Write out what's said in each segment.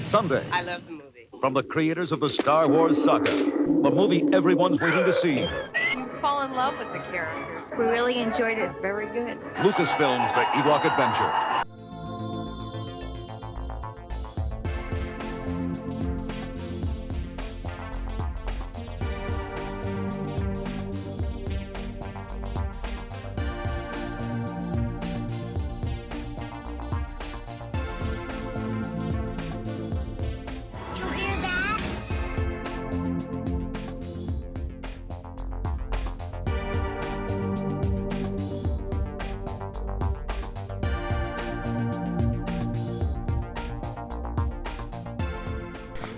Sunday. I love the movie. From the creators of the Star Wars saga, the movie everyone's waiting to see. You fall in love with the characters. We really enjoyed it. Very good. Lucasfilm's The Ewok Adventure.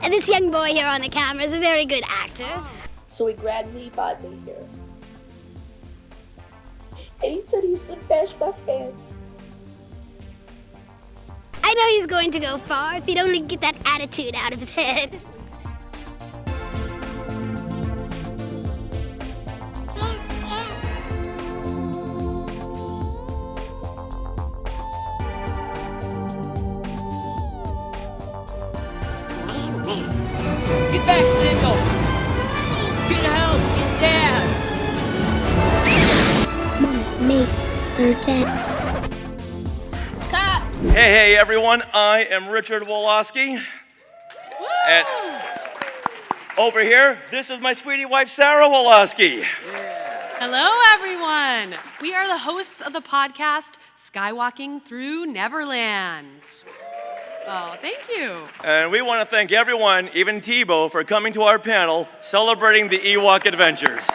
And this young boy here on the camera is a very good actor. So he grabbed me by the hair. And he said he was gonna bash my head. I know he's going to go far if he'd only get that attitude out of his head. Get back, Samuel! Get help! Get Dad! Mom, Mace, they're dead. Hey everyone, I am Richard Woloski. And over here, this is my sweetie wife, Sarah Woloski. Hello, everyone. We are the hosts of the podcast, Skywalking Through Neverland. Oh, thank you. And we want to thank everyone, even Tebow, for coming to our panel celebrating the Ewok Adventures.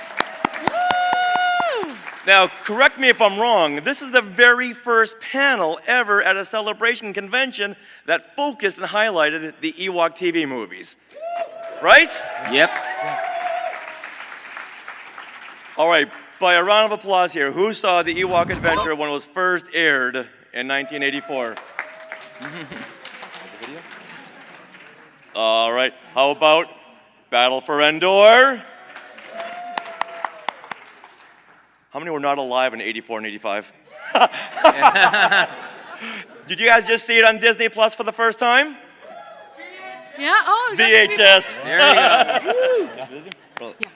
Woo! Now, correct me if I'm wrong, this is the very first panel ever at a celebration convention that focused and highlighted the Ewok TV movies. Right? Yep. All right, by a round of applause here, who saw the Ewok Adventure when it was first aired in 1984? All right, how about Battle for Endor? How many were not alive in 84 and 85? Did you guys just see it on Disney Plus for the first time? Yeah, oh. VHS. There you go. Yeah.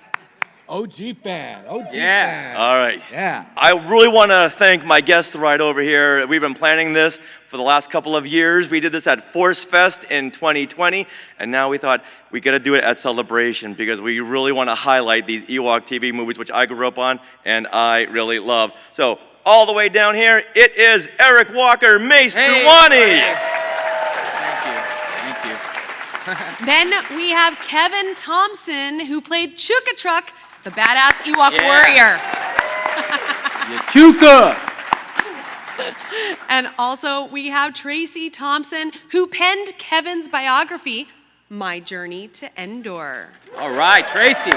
OG fan. OG fan. All right. Yeah. I really want to thank my guests right over here. We've been planning this for the last couple of years. We did this at Force Fest in 2020, and now we thought we got to do it at Celebration because we really want to highlight these Ewok TV movies, which I grew up on and I really love. So all the way down here, it is Eric Walker, Mace Towani. Thank you. Then we have Kevin Thompson, who played Chukha-Trok, the badass Ewok warrior. Chukha! And also we have Tracey Thompson, who penned Kevin's biography, My Journey to Endor. All right, Tracey.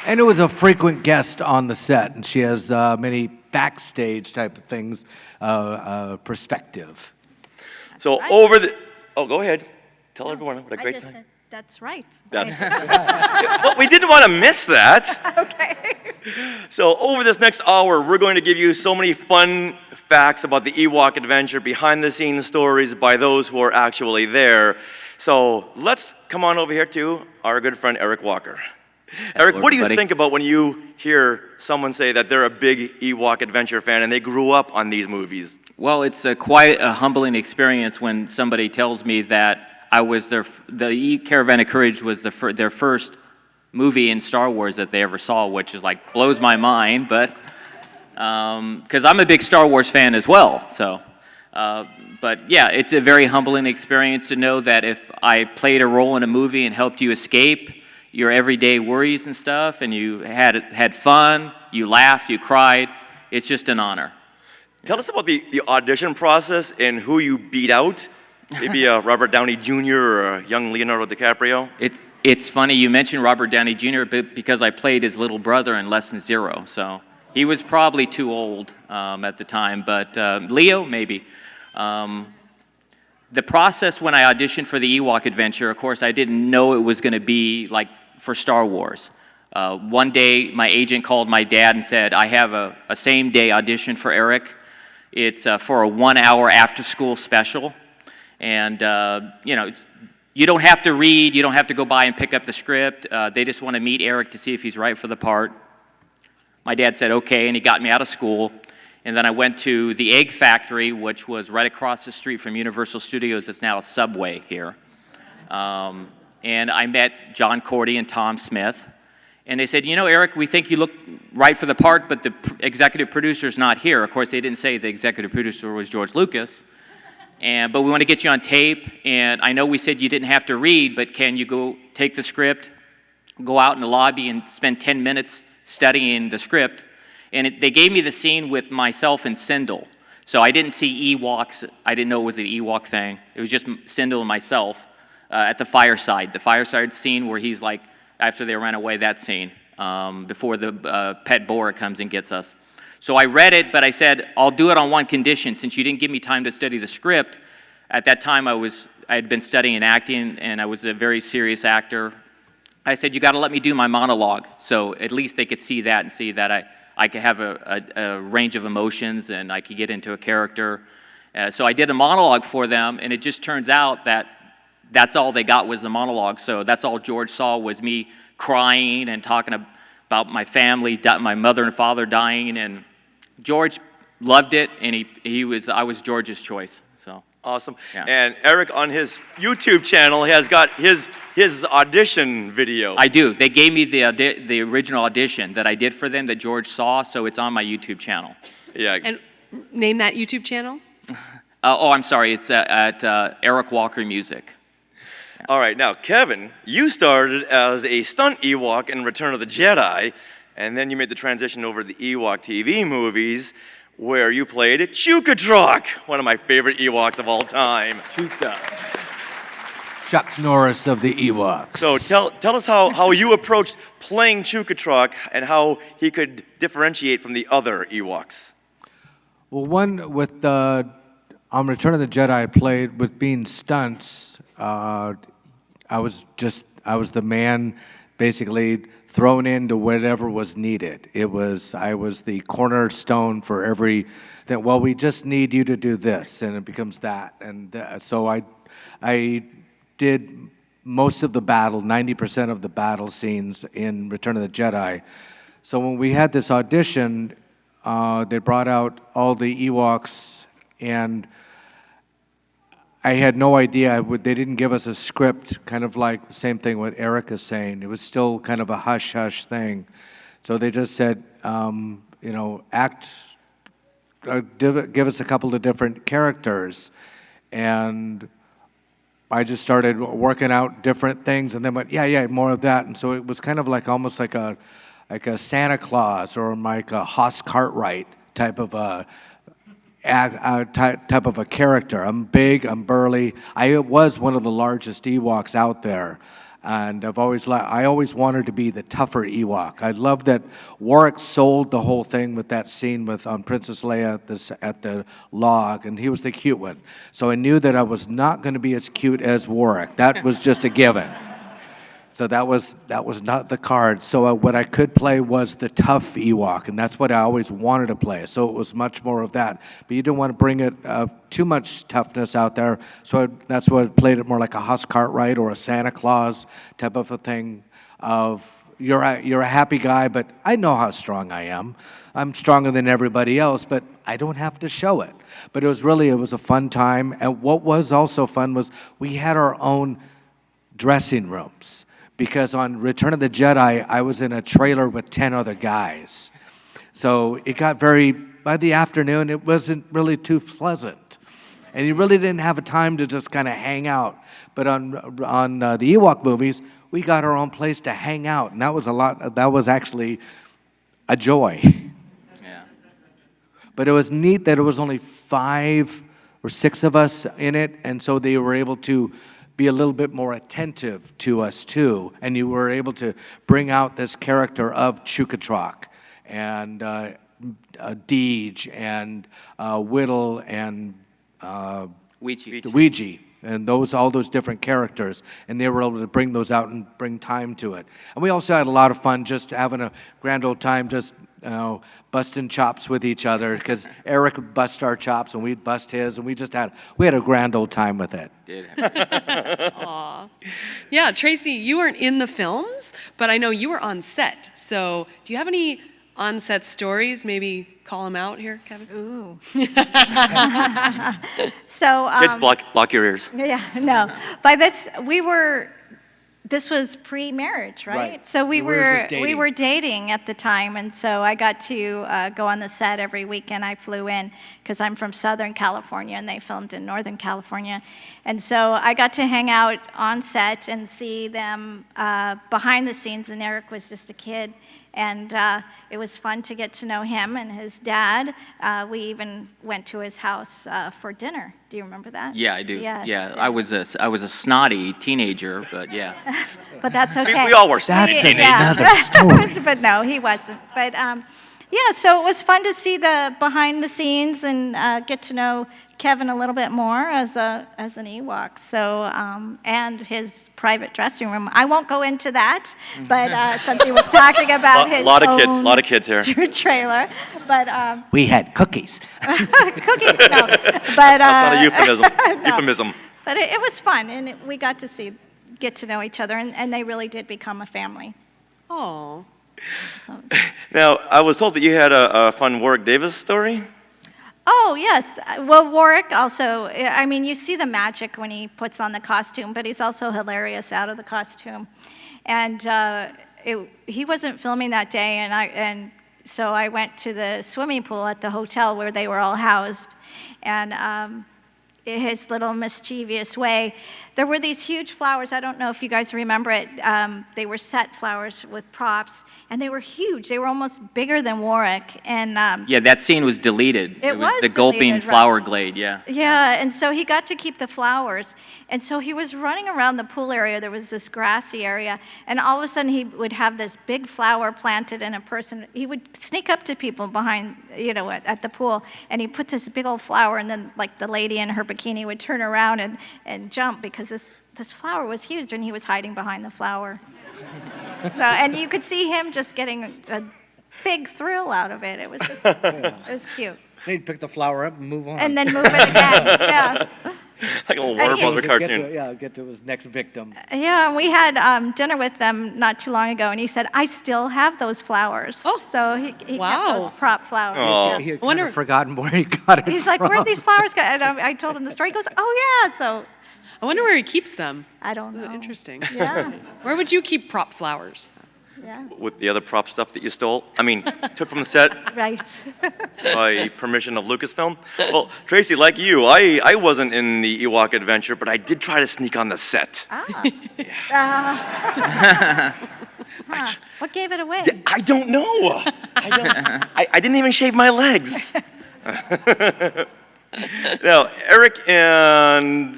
And it was a frequent guest on the set, and she has many backstage type of things, perspective. So over the, oh, go ahead. Tell everyone what a great time. That's right. Well, we didn't want to miss that. Okay. So over this next hour, we're going to give you so many fun facts about the Ewok Adventure, behind-the-scenes stories by those who are actually there. So let's come on over here to our good friend Eric Walker. Eric, what do you think about when you hear someone say that they're a big Ewok Adventure fan and they grew up on these movies? Well, it's quite a humbling experience when somebody tells me that I was the Caravan of Courage was their first movie in Star Wars that they ever saw, which is like blows my mind, but because I'm a big Star Wars fan as well, so. But yeah, it's a very humbling experience to know that if I played a role in a movie and helped you escape your everyday worries and stuff, and you had fun, you laughed, you cried, it's just an honor. Tell us about the audition process and who you beat out. Maybe Robert Downey Jr. or a young Leonardo DiCaprio? It's funny you mentioned Robert Downey Jr. because I played his little brother in Less Than Zero, so he was probably too old at the time, but Leo, maybe. The process when I auditioned for the Ewok Adventure, of course, I didn't know it was going to be like for Star Wars. One day, my agent called my dad and said, I have a same-day audition for Eric. It's for a 1-hour after-school special And, you don't have to read, you don't have to go by and pick up the script. They just want to meet Eric to see if he's right for the part. My dad said okay, and he got me out of school. And then I went to the Egg Factory, which was right across the street from Universal Studios. It's now a Subway here. And I met John Cordy and Tom Smith. And they said, Eric, we think you look right for the part, but the executive producer's not here. Of course, they didn't say the executive producer was George Lucas. But we want to get you on tape. And I know we said you didn't have to read, but can you go take the script, go out in the lobby and spend 10 minutes studying the script? And they gave me the scene with myself and Sindel. So I didn't see Ewoks. I didn't know it was an Ewok thing. It was just Sindel and myself at the fireside. The fireside scene where he's like, after they ran away, that scene, before the pet boar comes and gets us. So I read it, but I said, I'll do it on one condition. Since you didn't give me time to study the script, at that time I had been studying acting, and I was a very serious actor. I said, you got to let me do my monologue, so at least they could see that and see that I could have a range of emotions and I could get into a character. So I did a monologue for them, and it just turns out that that's all they got was the monologue. So that's all George saw was me crying and talking about my family, my mother and father dying, and George loved it, and I was George's choice. So awesome. Yeah. And Eric on his YouTube channel has got his audition video. I do. They gave me the original audition that I did for them that George saw, so it's on my YouTube channel. Yeah. And name that YouTube channel? I'm sorry. It's at Eric Walker Music. All right, now Kevin, you started as a stunt Ewok in Return of the Jedi, and then you made the transition over to the Ewok TV movies, where you played Chukha-Trok, one of my favorite Ewoks of all time. Chuck Norris of the Ewoks. So tell us how you approached playing Chukha-Trok and how he could differentiate from the other Ewoks. Well, one with on Return of the Jedi, I played with being stunts. I was the man, basically thrown into whatever was needed. I was the cornerstone for every that. Well, we just need you to do this, and it becomes that. And so I did most of the battle, 90% of the battle scenes in Return of the Jedi. So when we had this audition, they brought out all the Ewoks, and I had no idea. They didn't give us a script, kind of like the same thing what Eric is saying. It was still kind of a hush-hush thing. So they just said, act, give us a couple of different characters. And I just started working out different things, and then went, yeah, more of that. And so it was kind of like almost like a Santa Claus or like a Hoss Cartwright type of a type of a character. I'm big, I'm burly. I was one of the largest Ewoks out there, and I always wanted to be the tougher Ewok. I love that Warwick sold the whole thing with that scene on Princess Leia at the log, and he was the cute one. So I knew that I was not going to be as cute as Warwick. That was just a given. So that was not the card. So what I could play was the tough Ewok, and that's what I always wanted to play. So it was much more of that. But you didn't want to bring it too much toughness out there. So that's why I played it more like a Hoss Cartwright or a Santa Claus type of a thing. Of you're a happy guy, but I know how strong I am. I'm stronger than everybody else, but I don't have to show it. But it was a fun time. And what was also fun was we had our own dressing rooms. Because on Return of the Jedi, I was in a trailer with 10 other guys. So it got by the afternoon, it wasn't really too pleasant. And you really didn't have a time to just kind of hang out. But on the Ewok movies, we got our own place to hang out. And that was actually a joy. Yeah. But it was neat that it was only 5 or 6 of us in it. And so they were able to be a little bit more attentive to us too, and you were able to bring out this character of Chukha-Trok and Deej and Whittle and Ouija, and all those different characters, and they were able to bring those out and bring time to it. And we also had a lot of fun just having a grand old time, just busting chops with each other because Eric would bust our chops and we'd bust his, and we had a grand old time with it. Aw. Yeah, Tracey, you weren't in the films, but I know you were on set. So do you have any on-set stories? Maybe call them out here, Kevin? Ooh. So, Kids, block your ears. yeah, no. This was pre-marriage, right? Right. So We were just dating. we were dating at the time, and so I got to go on the set every weekend. I flew in because I'm from Southern California, and they filmed in Northern California, and so I got to hang out on set and see them behind the scenes. And Eric was just a kid, and it was fun to get to know him and his dad. We even went to his house for dinner. Do you remember that? Yeah, I do. Yes. Yeah, I was a snotty teenager, but yeah. But that's okay. We all were That's teenagers. another story. But no, he wasn't. But yeah, so it was fun to see the behind the scenes and get to know Kevin a little bit more as an Ewok. So and his private dressing room. I won't go into that, but since he was talking about his lot own of kids here. trailer, but We had cookies. cookies, no. But That's not a euphemism. no. Euphemism. But it was fun, and we got to get to know each other, and they really did become a family. Oh. So. Now, I was told that you had a fun Warwick Davis story. Oh, yes. Well, Warwick also, I mean, you see the magic when he puts on the costume, but he's also hilarious out of the costume. And he wasn't filming that day, and so I went to the swimming pool at the hotel where they were all housed. And his little mischievous way, there were these huge flowers. I don't know if you guys remember it. They were set flowers with props, and they were huge. They were almost bigger than Warwick. And Yeah, that scene was deleted. It was the gulping deleted, flower right. glade, yeah. yeah, and so he got to keep the flowers. And so he was running around the pool area. There was this grassy area, and all of a sudden he would have this big flower planted in a person. He would sneak up to people behind, at the pool, and he put this big old flower, and then like the lady in her bikini would turn around and jump because this flower was huge, and he was hiding behind the flower. So, and you could see him just getting a big thrill out of it. It was just, it was cute. They'd pick the flower up and move on. And then move it again, yeah. Like a little Warner Brother cartoon. Get to his next victim. Yeah, and we had dinner with them not too long ago, and he said, I still have those flowers. Oh. So he Wow. kept those prop flowers. Oh. Yeah. He had wonder- kind of forgotten where he got it He's like, from. where'd these flowers go? And I told him the story. He goes, oh, yeah. So I wonder where he keeps them. I don't know. Interesting. Yeah, Where would you keep prop flowers? yeah, With the other prop stuff that you stole. I mean, took from the set right. by permission of Lucasfilm. Well, Tracey, like you, I wasn't in the Ewok Adventure, but I did try to sneak on the set. Huh. What gave it away? Yeah, I don't know. I didn't even shave my legs. Now, Eric and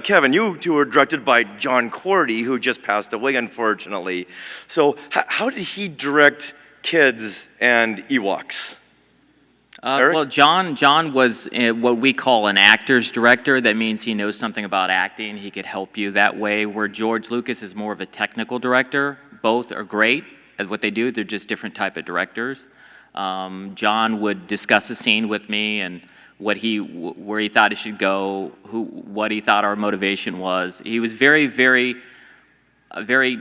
Kevin, you two were directed by John Cordy, who just passed away, unfortunately. So how did he direct kids and Ewoks? Eric? Well, John was what we call an actor's director. That means he knows something about acting. He could help you that way, where George Lucas is more of a technical director. Both are great at what they do. They're just different type of directors. John would discuss a scene with me and where he thought it should go, what he thought our motivation was. He was very, very, very,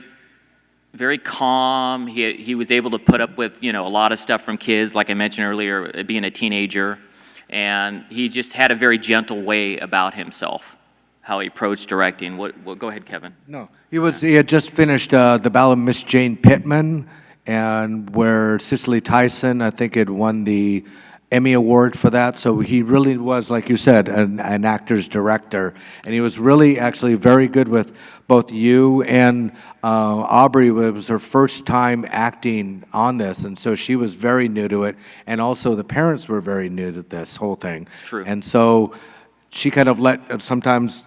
very calm. He was able to put up with a lot of stuff from kids, like I mentioned earlier, being a teenager, and he just had a very gentle way about himself, how he approached directing. Go ahead, Kevin. No, he had just finished the Battle of Miss Jane Pittman, and where Cicely Tyson, I think, had won the Emmy Award for that. So he really was, like you said, an actor's director. And he was really actually very good with both you and Aubrey. It was her first time acting on this, and so she was very new to it. And also the parents were very new to this whole thing. It's true. And so she kind of sometimes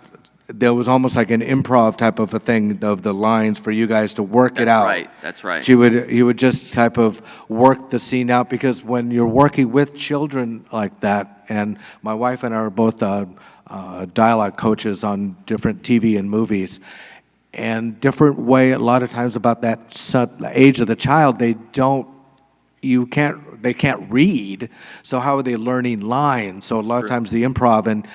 there was almost like an improv type of a thing of the lines for you guys to work it out. That's right. He would just type of work the scene out, because when you're working with children like that, and my wife and I are both dialogue coaches on different TV and movies, and different way a lot of times about that age of the child, they don't they can't read, so how are they learning lines? So a lot of times the improv and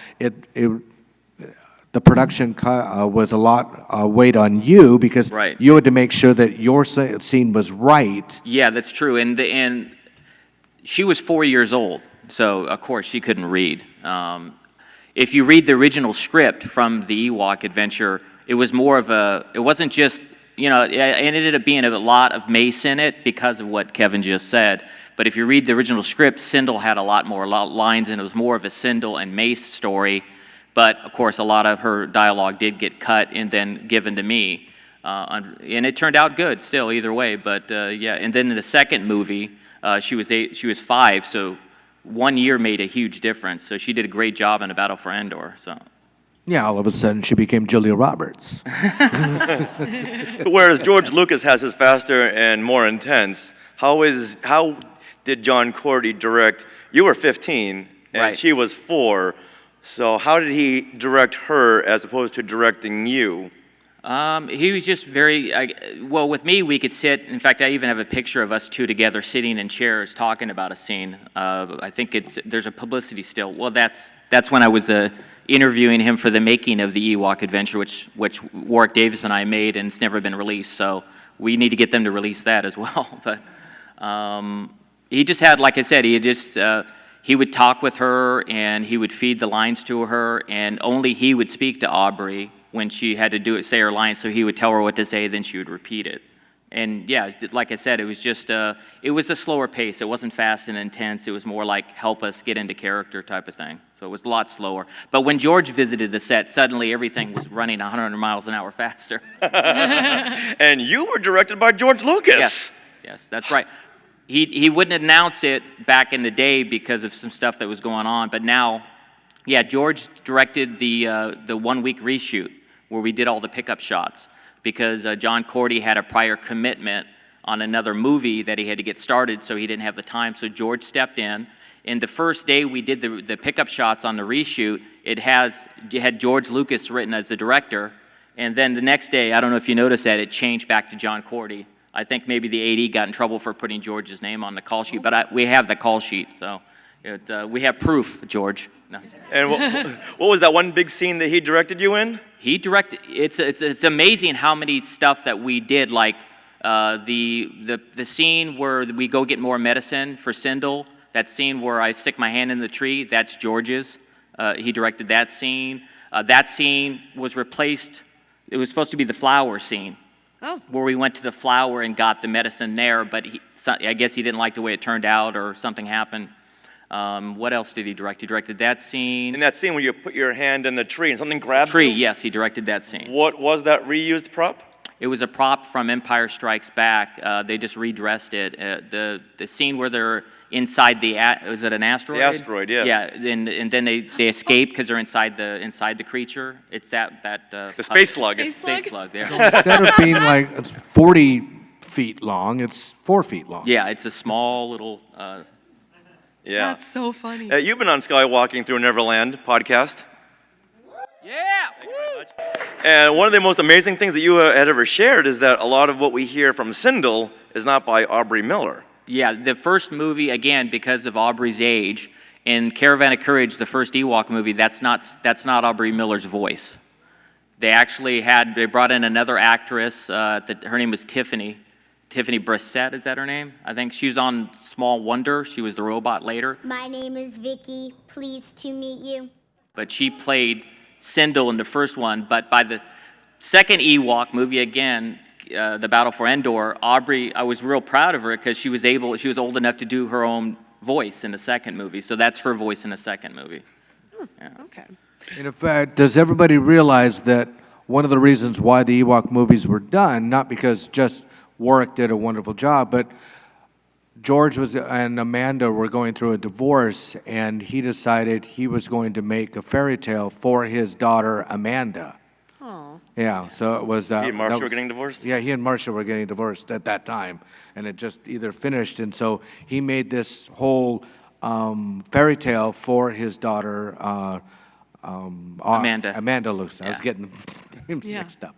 the production was a lot weight on you because Right. you had to make sure that your scene was right. Yeah, that's true. And she was 4 years old, so of course she couldn't read. If you read the original script from the Ewok Adventure, it was more of it wasn't just, it ended up being a lot of Mace in it because of what Kevin just said. But if you read the original script, Sindel had a lot more lines, and it was more of a Sindel and Mace story. But of course, a lot of her dialogue did get cut and then given to me. And it turned out good still, either way. But yeah, and then in the second movie, she was 5, so 1 year made a huge difference. So she did a great job in A Battle for Endor. So. Yeah, all of a sudden she became Julia Roberts. Whereas George Lucas has his faster and more intense, how did John Cordy direct? You were 15 and Right. she was 4, so how did he direct her as opposed to directing you? He was just well, with me, we could sit. In fact, I even have a picture of us two together sitting in chairs talking about a scene. I think there's a publicity still. Well, that's when I was interviewing him for the making of the Ewok Adventure, which Warwick Davis and I made, and it's never been released. So we need to get them to release that as well. But he just had, like I said, he would talk with her and he would feed the lines to her, and only he would speak to Aubrey when she had to say her lines, so he would tell her what to say, then she would repeat it. And yeah, like I said, it was just, it was a slower pace. It wasn't fast and intense. It was more like help us get into character type of thing. So it was a lot slower. But when George visited the set, suddenly everything was running 100 miles an hour faster. And you were directed by George Lucas. Yes, that's right. He wouldn't announce it back in the day because of some stuff that was going on, but now, yeah, George directed the 1 week reshoot where we did all the pickup shots because John Cordy had a prior commitment on another movie that he had to get started, so he didn't have the time. So George stepped in. And the first day we did the pickup shots on the reshoot, it had George Lucas written as the director. And then the next day, I don't know if you noticed that, it changed back to John Cordy. I think maybe the AD got in trouble for putting George's name on the call sheet, but we have the call sheet, so we have proof, George. No. And what was that one big scene that he directed you in? He directed. It's amazing how many stuff that we did. Like the scene where we go get more medicine for Sindel. That scene where I stick my hand in the tree. That's George's. He directed that scene. That scene was replaced. It was supposed to be the flower scene. Oh. Where we went to the flower and got the medicine there, but I guess he didn't like the way it turned out, or something happened. What else did he direct? He directed that scene. In that scene where you put your hand in the tree and something grabbed Tree, you? yes, he directed that scene. What was that reused prop? It was a prop from Empire Strikes Back. They just redressed it. The scene where they're inside was it an asteroid? The asteroid, yeah. Yeah, and then they escape because they're inside the creature. It's the space slug. Space slug there. Instead of being like it's 40 feet long, it's 4 feet long. Yeah, it's a small little. Yeah. That's so funny. You've been on Skywalking Through Neverland podcast. Yeah. Thank you very much. And one of the most amazing things that you had ever shared is that a lot of what we hear from Sindel is not by Aubrey Miller. Yeah, the first movie, again, because of Aubrey's age, in Caravan of Courage, the first Ewok movie, that's not Aubrey Miller's voice. They brought in another actress, her name was Tiffany Brissett, is that her name? I think she was on Small Wonder. She was the robot later. My name is Vicky. Pleased to meet you. But she played Sindel in the first one. But by the second Ewok movie, again, the Battle for Endor, Aubrey, I was real proud of her because she was old enough to do her own voice in the second movie. So that's her voice in the second movie. Yeah. Okay. And in fact, does everybody realize that one of the reasons why the Ewok movies were done, not because just Warwick did a wonderful job, but George and Amanda were going through a divorce, and he decided he was going to make a fairy tale for his daughter, Amanda. Oh. Yeah, so it was... He and Marcia were getting divorced? Yeah, he and Marcia were getting divorced at that time, and it just either finished, and so he made this whole fairy tale for his daughter, Amanda. Amanda Lewis. I was Yeah. getting names Yeah. mixed up.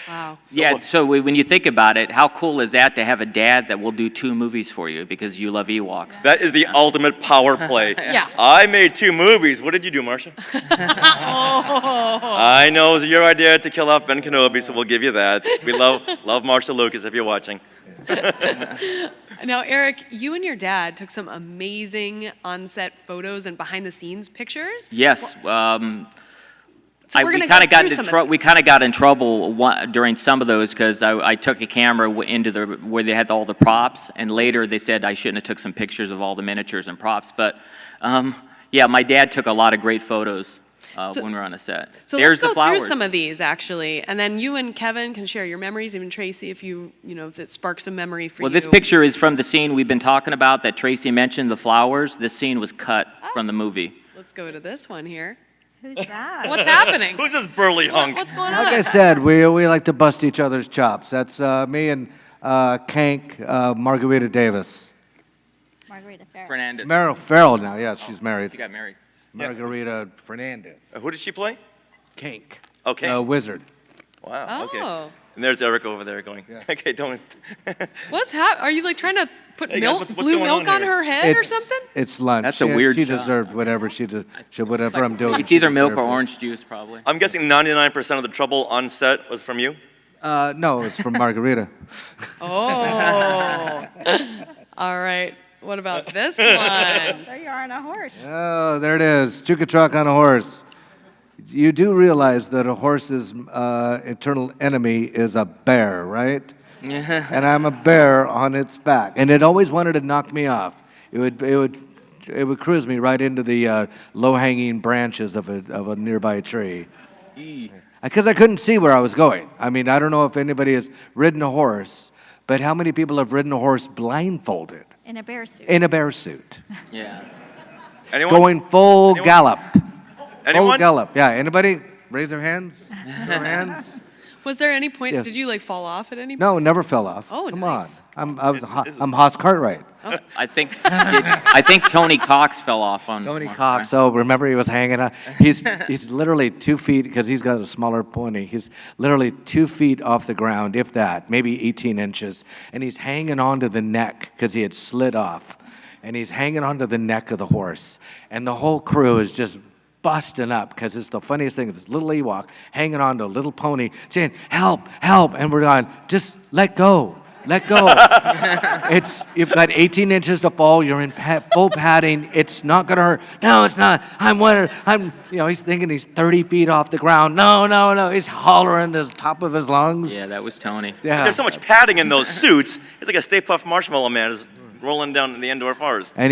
Wow. Yeah, so when you think about it, how cool is that to have a dad that will do 2 movies for you because you love Ewoks? That is the ultimate power play. Yeah. I made 2 movies. What did you do, Marcia? I know it was your idea to kill off Ben Kenobi, so we'll give you that. We love Marcia Lucas if you're watching. Now, Eric, you and your dad took some amazing on-set photos and behind-the-scenes pictures. Yes. So we're we gonna kind go of through some of we kind of got in trouble during some of those because I took a camera into where they had all the props, and later they said I shouldn't have took some pictures of all the miniatures and props. But yeah, my dad took a lot of great photos when we were on a set. So There's let's the go through flowers. some of these, actually. And then you and Kevin can share your memories, even Tracey, if if it sparks a memory for you. Well, this picture is from the scene we've been talking about that Tracey mentioned, the flowers. This scene was cut from the movie. Let's go to this one here. Who's that? What's happening? Who's this burly hunk? What's going Like on? I said, we like to bust each other's chops. That's me and Kank, Margarita Davis. Margarita Farrell. Fernandez. Meryl Farrell now, yes, she's married. She got married. Margarita Fernandez. Who did she play? Kank. Okay. Wizard. Wow. Okay. Oh. And there's Eric over there going, Yes. okay, don't. What's happening? Are you like trying to put Hey, guys, milk, what's blue going milk on on here? her head or something? It's lunch. That's a weird She shot. deserved whatever whatever I'm doing. It's she either milk or deserved it. orange juice, probably. I'm guessing 99% of the trouble on set was from you? No, it's from Margarita. Oh. All right. What about this one? There you are on a horse. Oh, there it is. Chukha-Trok on a horse. You do realize that a horse's eternal enemy is a bear, right? And I'm a bear on its back, and it always wanted to knock me off. It would cruise me right into the low-hanging branches of a nearby tree. Because I couldn't see where I was going. I mean, I don't know if anybody has ridden a horse, but how many people have ridden a horse blindfolded In a bear suit. in a bear suit, Yeah. Anyone? going full Anyone? gallop? Full Anyone? gallop. Yeah. Anybody? Raise their hands. Their hands. Was there any point, Yes. did you like fall off at any point? No, never fell off. Oh, Come nice. on. I'm Haas Cartwright. I think Tony Cox fell off on Tony Mark, Cox. right? Oh, remember he was hanging out. He's literally 2 feet because he's got a smaller pony. He's literally 2 feet off the ground, if that, maybe 18 inches, and he's hanging onto the neck because he had slid off, and he's hanging onto the neck of the horse, and the whole crew is just busting up because it's the funniest thing. This little Ewok hanging onto a little pony, saying, "Help, help!" And we're going, "Just let go." Let go. You've got 18 inches to fall. You're in full padding. It's not gonna hurt. No, it's not. He's thinking he's 30 feet off the ground. No. He's hollering at the top of his lungs. Yeah, that was Tony. Yeah. There's so much padding in those suits. It's like a Stay Puft Marshmallow Man is rolling down the Endor forest. And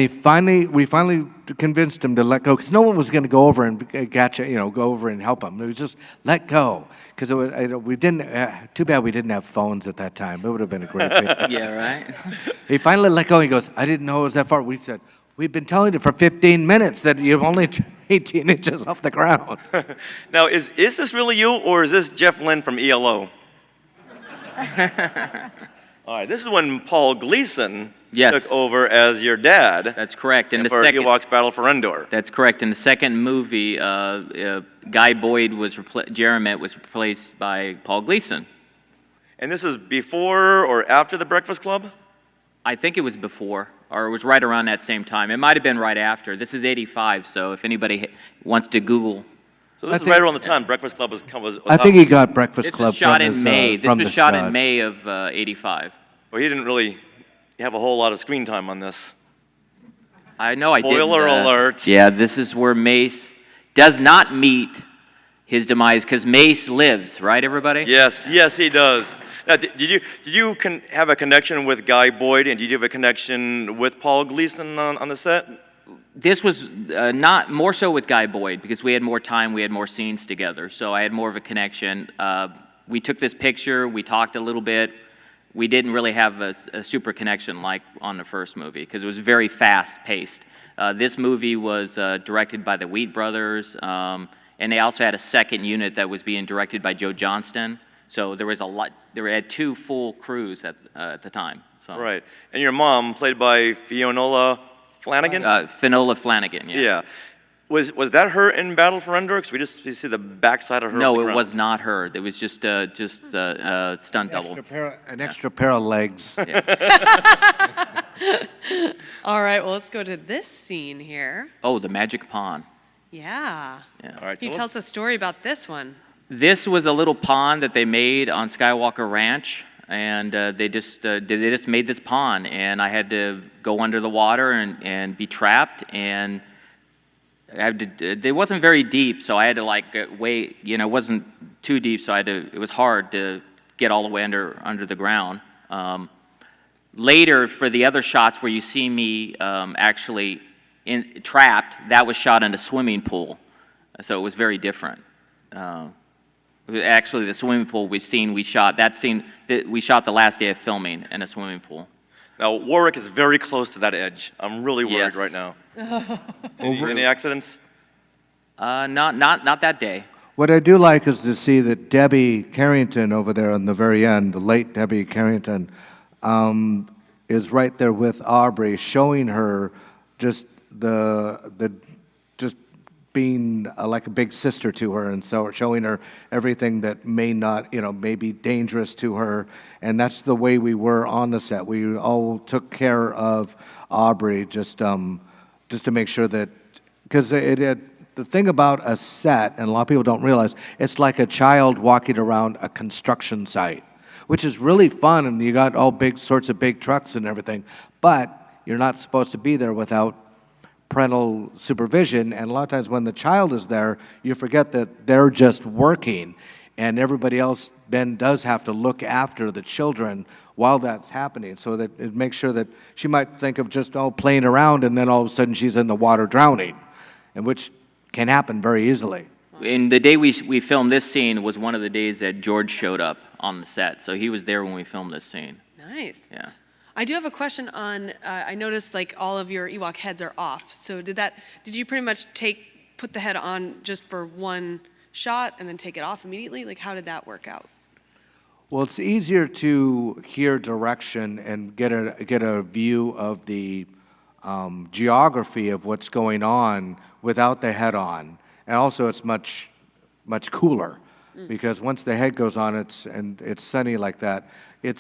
we finally convinced him to let go because no one was going to go over and go over and help him. It was just let go because we didn't. Too bad we didn't have phones at that time. It would have been a great thing. Yeah, right? He finally let go. He goes, "I didn't know it was that far." We said, "We've been telling you for 15 minutes that you're only 18 inches off the ground." Now, is this really you, or is this Jeff Lynne from ELO? All right, this is when Paul Gleason Yes. took over as your dad. That's correct. In the for second, Ewok's Battle for Endor. That's correct. In the second movie, Guy Boyd Jaromit was replaced by Paul Gleason. And this is before or after the Breakfast Club? I think it was before, or it was right around that same time. It might have been right after. This is '85, so if anybody wants to Google. So this is right around the time Breakfast Club was I think he got Breakfast This Club was shot from in his, May. This from was the shot stud. in May of '85. Well, he didn't really have a whole lot of screen time on this. I know I did. Spoiler alert. Yeah, this is where Mace does not meet his demise because Mace lives, right, everybody? Yes, he does. Now, did you have a connection with Guy Boyd, and did you have a connection with Paul Gleason on the set? This was not more so with Guy Boyd because we had more time, we had more scenes together, so I had more of a connection. We took this picture, we talked a little bit. We didn't really have a super connection like on the first movie because it was very fast-paced. This movie was directed by the Wheat brothers, and they also had a second unit that was being directed by Joe Johnston. So there was a lot. They had 2 full crews at the time. So. Right. And your mom, played by Finola Flanagan? Finola Flanagan, yeah. Yeah. Was that her in Battle for Endor? Because we see the backside of her. No, it was not her. It was just a stunt double. An extra pair of legs. All right, well, let's go to this scene here. Oh, the magic pond. Yeah. All right, Can you tell us a story about this one? This was a little pond that they made on Skywalker Ranch, and they just made this pond, and I had to go under the water and be trapped, and it wasn't very deep, so I had to like wait. You know, it wasn't too deep, so it was hard to get all the way under the ground. Later, for the other shots where you see me actually trapped, that was shot in a swimming pool, so it was very different. Actually, the swimming pool we shot the last day of filming in a swimming pool. Now, Warwick is very close to that edge. I'm really worried right now. Any accidents? Not that day. What I do like is to see that Debbie Carrington over there on the very end, the late Debbie Carrington, is right there with Aubrey, showing her just just being like a big sister to her, and so showing her everything that may not, may be dangerous to her. And that's the way we were on the set. We all took care of Aubrey just to make sure that, because the thing about a set, and a lot of people don't realize, it's like a child walking around a construction site, which is really fun, and you got all sorts of big trucks and everything, but you're not supposed to be there without parental supervision, and a lot of times when the child is there, you forget that they're just working, and everybody else then does have to look after the children while that's happening, so that it makes sure that she might think of just playing around, and then all of a sudden she's in the water drowning, and which can happen very easily. And the day we filmed this scene was one of the days that George showed up on the set, so he was there when we filmed this scene. Nice. Yeah. I do have a question on, I noticed like all of your Ewok heads are off. So did you pretty much put the head on just for one shot and then take it off immediately? Like how did that work out? Well, it's easier to hear direction and get a view of the geography of what's going on without the head on. And also it's much cooler because once the head goes on, it's sunny like that. It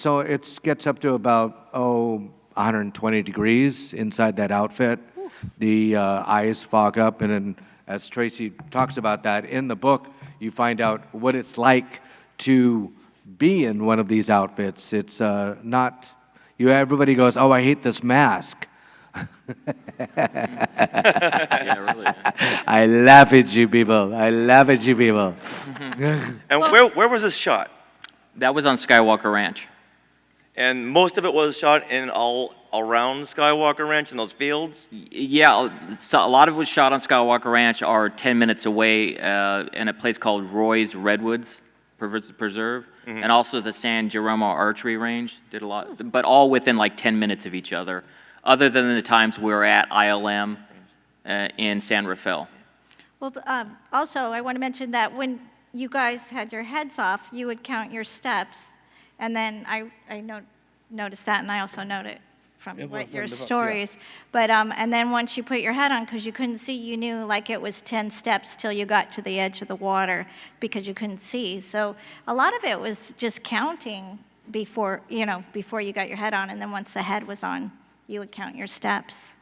gets up to about 120 degrees inside that outfit. Ooh. The eyes fog up, and then as Tracey talks about that in the book, you find out what it's like to be in one of these outfits. It's not everybody goes, "Oh, I hate this mask." Yeah, really. I laugh at you people. I laugh at you people. And where was this shot? That was on Skywalker Ranch. And most of it was shot in all around Skywalker Ranch in those fields? Yeah, so a lot of it was shot on Skywalker Ranch or 10 minutes away in a place called Roy's Redwoods Preserve, and also the San Jeromo Archery Range did a lot, but all within like 10 minutes of each other, other than the times we were at ILM in San Rafael. Well, also, I want to mention that when you guys had your heads off, you would count your steps, and then I noticed that, and I also note it from your stories. Yeah. But and then once you put your head on, because you couldn't see, you knew like it was 10 steps till you got to the edge of the water because you couldn't see. So a lot of it was just counting before you got your head on, and then once the head was on, you would count your steps.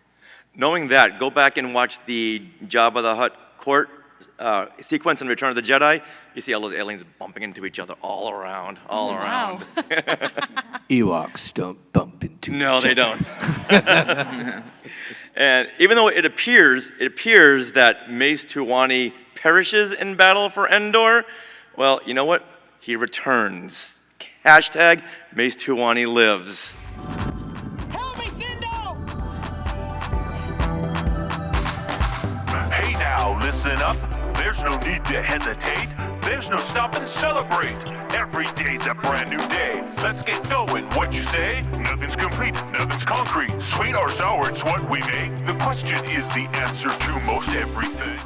Knowing that, go back and watch the Jabba the Hutt court sequence in Return of the Jedi. You see all those aliens bumping into each other all around. Wow. Ewoks don't bump into No, each they other. don't. And even though it appears that Mace Towani perishes in Battle for Endor, well, you know what? He returns. Hashtag Mace Towani lives. Hey now, listen up. There's no need to hesitate. There's no stop and celebrate. Every day's a brand new day. Let's get going. What you say? Nothing's complete, nothing's concrete. Sweet or sour, it's what we make. The question is the answer to most everything.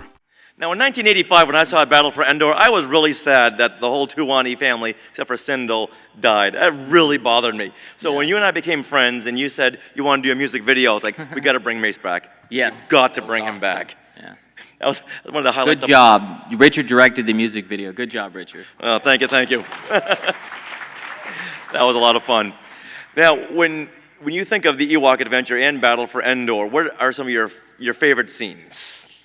Now, in 1985, when I saw Battle for Endor, I was really sad that the whole Towani family, except for Sindel, died. That really bothered me. So when you and I became friends and you said you want to do a music video, it's like, we got to bring Mace back. Yes. You've got to bring him back. Yeah. That was one of the highlights. Good job. Richard directed the music video. Good job, Richard. Oh, thank you, thank you. That was a lot of fun. Now, when you think of the Ewok Adventure and Battle for Endor, what are some of your favorite scenes?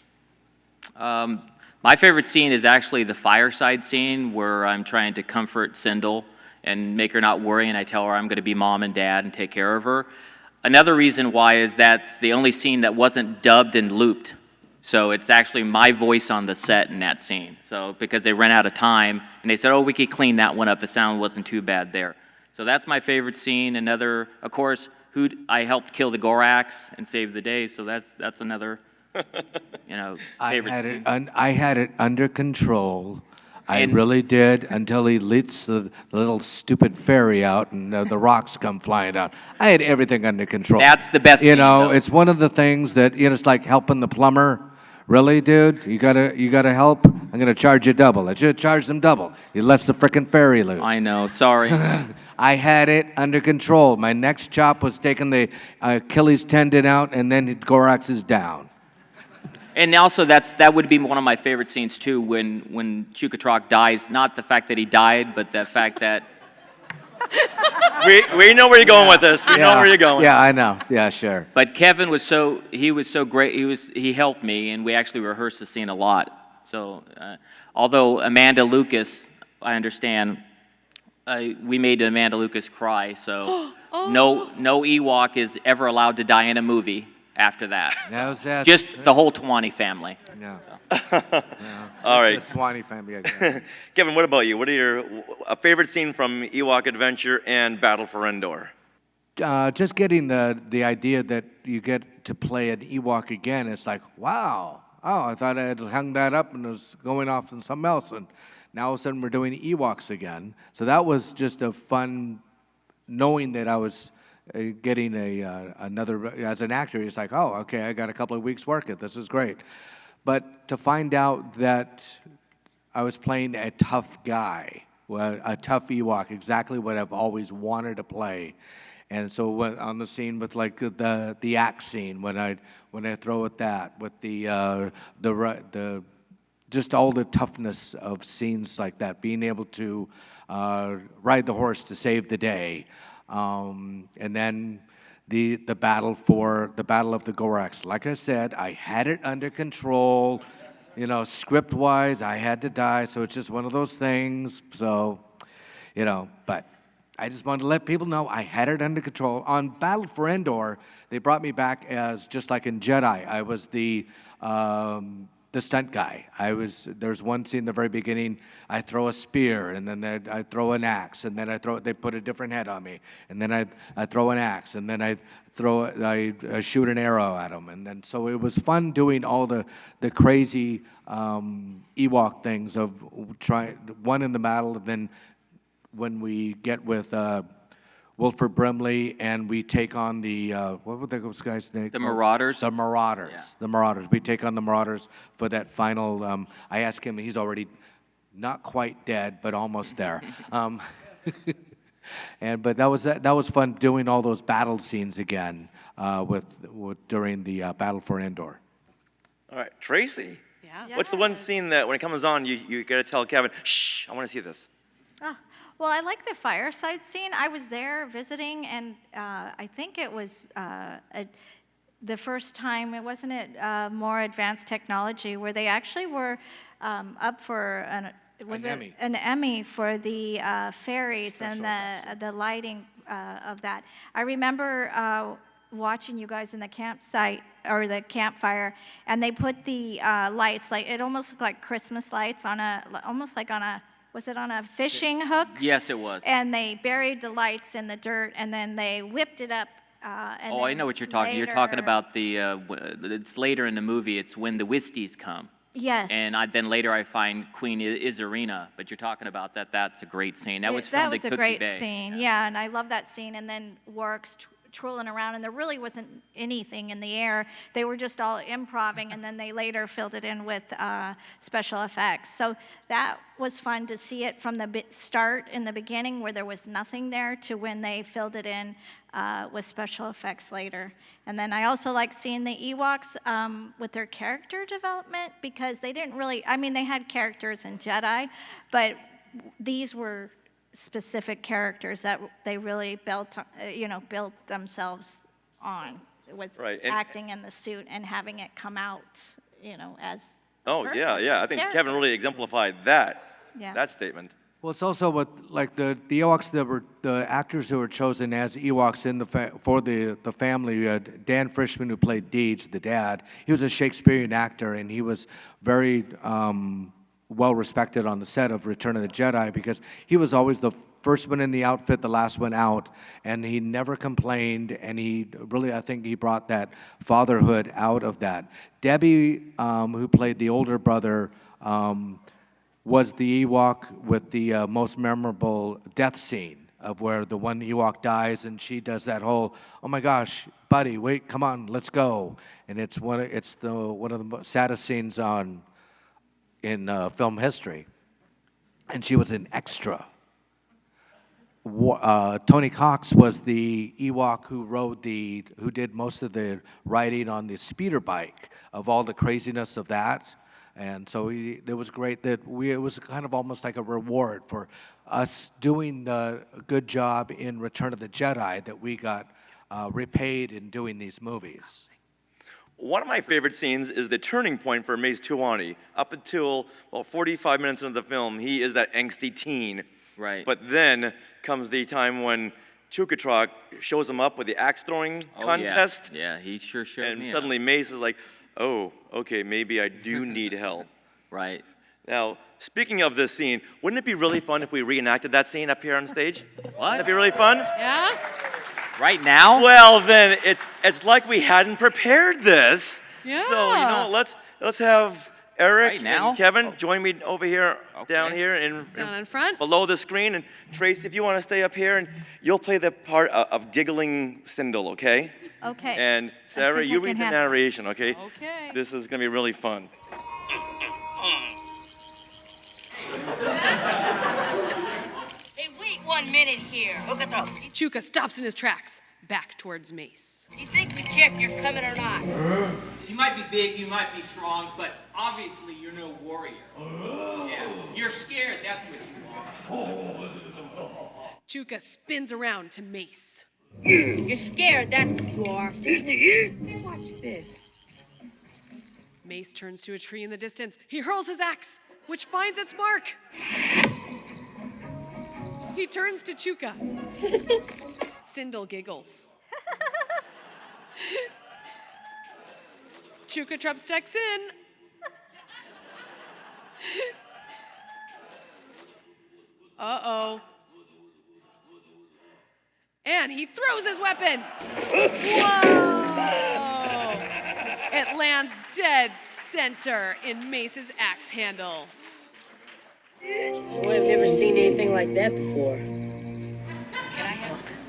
My favorite scene is actually the fireside scene where I'm trying to comfort Sindel and make her not worry, and I tell her I'm going to be mom and dad and take care of her. Another reason why is that's the only scene that wasn't dubbed and looped. So it's actually my voice on the set in that scene. So because they ran out of time, and they said, oh, we could clean that one up. The sound wasn't too bad there. So that's my favorite scene. Another, of course, I helped kill the Gorax and save the day. So that's another, favorite scene. I had it under control. I really did, until he lets the little stupid fairy out and the rocks come flying out. I had everything under control. That's the best scene, though. It's one of the things that, it's like helping the plumber. Really, dude? You gotta help? I'm gonna charge you double. I should have charged them double. You left the frickin' fairy loose. I know, sorry. I had it under control. My next chop was taking the Achilles tendon out, and then Gorax is down. And also, that would be one of my favorite scenes too, when Chukha-Trok dies. Not the fact that he died, but the fact that we know where you're going with this. We know where you're going. Yeah, I know. Yeah, sure. But Kevin was so great. He helped me, and we actually rehearsed the scene a lot. So, although Amanda Lucas, I understand, we made Amanda Lucas cry. So, no Ewok is ever allowed to die in a movie after that. Just the whole Towani family. Yeah. So. All right. The Towani family again. Kevin, what about you? What are your favorite scene from Ewok Adventure and Battle for Endor? Just getting the idea that you get to play an Ewok again, it's like, wow. Oh, I thought I had hung that up and it was going off on something else. And now all of a sudden we're doing Ewoks again. So that was just a fun, knowing that I was getting another, as an actor, it's like, oh, okay, I got a couple of weeks working. This is great. But to find out that I was playing a tough guy, a tough Ewok, exactly what I've always wanted to play. And so on the scene with like the axe scene, when I throw at that, with the just all the toughness of scenes like that, being able to ride the horse to save the day, and then the battle of the Gorax. Like I said, I had it under control. Script-wise, I had to die, so it's just one of those things. So, but I just wanted to let people know I had it under control. On Battle for Endor, they brought me back as, just like in Jedi, I was the stunt guy. There's one scene in the very beginning, I throw a spear, and then I throw an axe, and then they put a different head on me, and then I throw an axe, and then I shoot an arrow at them, and then so it was fun doing all the crazy Ewok things of one in the battle, and then when we get with Wilford Brimley, and we take on the, what were those guys' name? The Marauders? The Marauders. Yeah. The Marauders. We take on the Marauders for that final, I asked him, he's already not quite dead, but almost there. But that was fun doing all those battle scenes again during the Battle for Endor. All right, Tracey. Yeah. What's the one scene that when it comes on, you got to tell Kevin, shh, I want to see this? Well, I like the fireside scene. I was there visiting, and I think it was the first time, wasn't it more advanced technology, where they actually were up for an Emmy for the fairies Special and the lighting of that. I remember watching you guys in the campsite or the campfire, and they put the lights, like it almost looked like Christmas lights was it on a fishing hook? Yes, it was. And they buried the lights in the dirt, and then they whipped it up. I know what you're talking. You're talking about it's later in the movie. It's when the Wisties come. Yes. And then later I find Queen Izarina, but you're talking about that. That's a great scene. That was from the Cookie Bay. That was a great scene, yeah, and I love that scene. And then Warwick's trolling around, and there really wasn't anything in the air. They were just all improvising, and then they later filled it in with special effects. So that was fun to see it from the start in the beginning, where there was nothing there, to when they filled it in with special effects later. And then I also like seeing the Ewoks with their character development, because they didn't really, I mean, they had characters in Jedi, but these were specific characters that they really built themselves on. It was Right, acting in the suit and having it come out, as Oh, purpose yeah. I of think character. Kevin really exemplified that statement. Well, it's also what, like the Ewoks that were the actors who were chosen as Ewoks in for the family. You had Dan Frischman, who played Deej, the dad. He was a Shakespearean actor, and he was very well respected on the set of Return of the Jedi, because he was always the first one in the outfit, the last one out, and he never complained, and he really, I think he brought that fatherhood out of that. Debbie, who played the older brother, was the Ewok with the most memorable death scene, of where the one Ewok dies and she does that whole, oh my gosh, buddy, wait, come on, let's go. And it's one of the most saddest scenes in film history. And she was an extra. Tony Cox was the Ewok who did most of the riding on the speeder bike, of all the craziness of that. And so it was great that it was kind of almost like a reward for us doing the good job in Return of the Jedi, that we got repaid in doing these movies. One of my favorite scenes is the turning point for Mace Towani. Up until 45 minutes into the film, he is that angsty teen. Right. But then comes the time when Chukha-Trok shows him up with the axe throwing contest. Yeah, he sure showed And me suddenly Mace is like, oh, okay, maybe I do need help. Right. Now, speaking of this scene, wouldn't it be really fun if we reenacted that scene up here on stage? What? Wouldn't it be really fun? Yeah? Right now? Well, then it's like we hadn't prepared this. Yeah. So let's have Eric Right now? and Kevin join me over here, Okay. down here, Down in front? below the screen. And Trace, if you want to stay up here, and you'll play the part of giggling Sindel, okay? Okay. And Sarah, think I you can read the handle it. narration, okay? Okay. This is gonna be really fun. Hey, wait 1 minute here. Look at the. Chukha stops in his tracks, back towards Mace. Do you think we care if you're coming or not? You might be big, you might be strong, but obviously you're no warrior. Yeah, you're scared, that's what you are. Chukha spins around to Mace. You're scared, that's what you are. Hey, watch this. Mace turns to a tree in the distance. He hurls his axe, which finds its mark. He turns to Chukha. Sindel giggles. Chukha-Trok steps in. Uh-oh. And he throws his weapon. Whoa! It lands dead center in Mace's axe handle. Oh, I've never seen anything like that before.